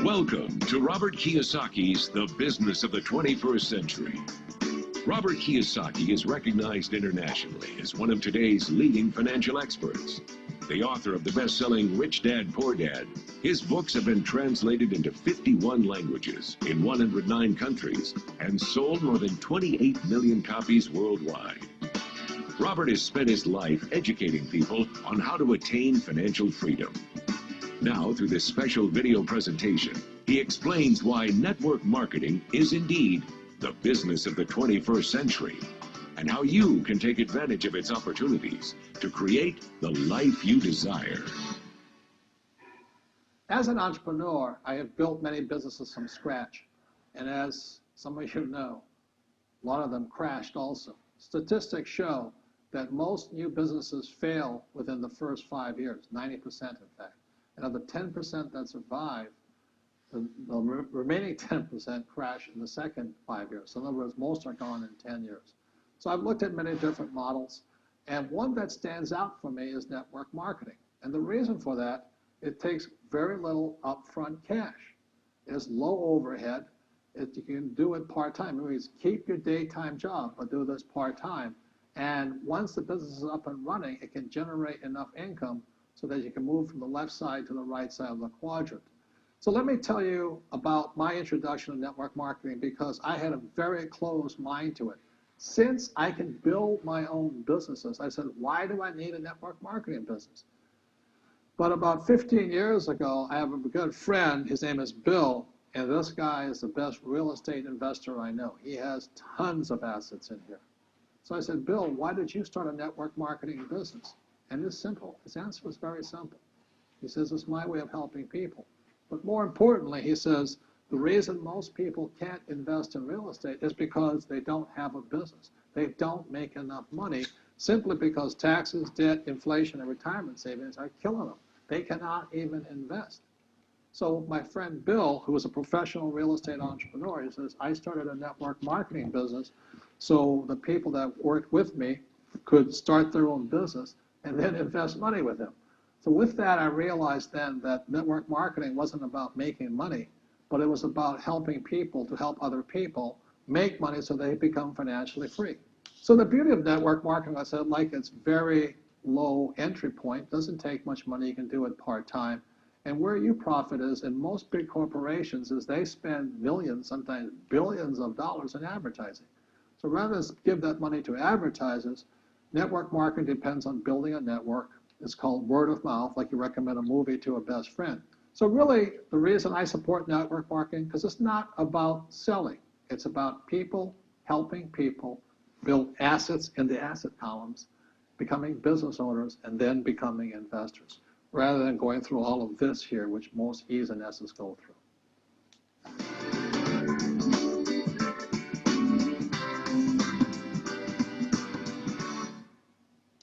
Welcome to Robert Kiyosaki's The Business of the 21st Century. Robert Kiyosaki is recognized internationally as one of today's leading financial experts. The author of the best-selling Rich Dad, Poor Dad, his books have been translated into 51 languages in 109 countries and sold more than 28 million copies worldwide. Robert has spent his life educating people on how to attain financial freedom. Now, through this special video presentation, he explains why network marketing is indeed the business of the 21st century, and how you can take advantage of its opportunities to create the life you desire. As an entrepreneur, I have built many businesses from scratch, and as some of you know, a lot of them crashed also. Statistics show that most new businesses fail within the first 5 years, 90% in fact. And of the 10% that survive, the remaining 10% crash in the second 5 years. So in other words, most are gone in 10 years. So I've looked at many different models, and one that stands out for me is network marketing. And the reason for that, it takes very little upfront cash. It's low overhead. You can do it part-time. It means keep your daytime job, but do this part-time. And once the business is up and running, it can generate enough income so that you can move from the left side to the right side of the quadrant. So let me tell you about my introduction to network marketing, because I had a very closed mind to it. Since I can build my own businesses, I said, why do I need a network marketing business? But about 15 years ago, I have a good friend, his name is Bill, and this guy is the best real estate investor I know. He has tons of assets in here. So I said, Bill, why did you start a network marketing business? And it's simple. His answer was very simple. He says, it's my way of helping people. But more importantly, he says, the reason most people can't invest in real estate is because they don't have a business. They don't make enough money simply because taxes, debt, inflation, and retirement savings are killing them. They cannot even invest. So my friend Bill, who is a professional real estate entrepreneur, he says, I started a network marketing business so the people that worked with me could start their own business and then invest money with him. So with that, I realized then that network marketing wasn't about making money, but it was about helping people to help other people make money so they become financially free. So the beauty of network marketing, I said, like it's very low entry point, doesn't take much money, you can do it part-time. And where you profit is in most big corporations is they spend millions, sometimes billions of dollars in advertising. So rather than give that money to advertisers, network marketing depends on building a network. It's called word of mouth, like you recommend a movie to a best friend. So really, the reason I support network marketing, because it's not about selling. It's about people helping people build assets in the asset columns, becoming business owners, and then becoming investors, rather than going through all of this here, which most E's and S's go through.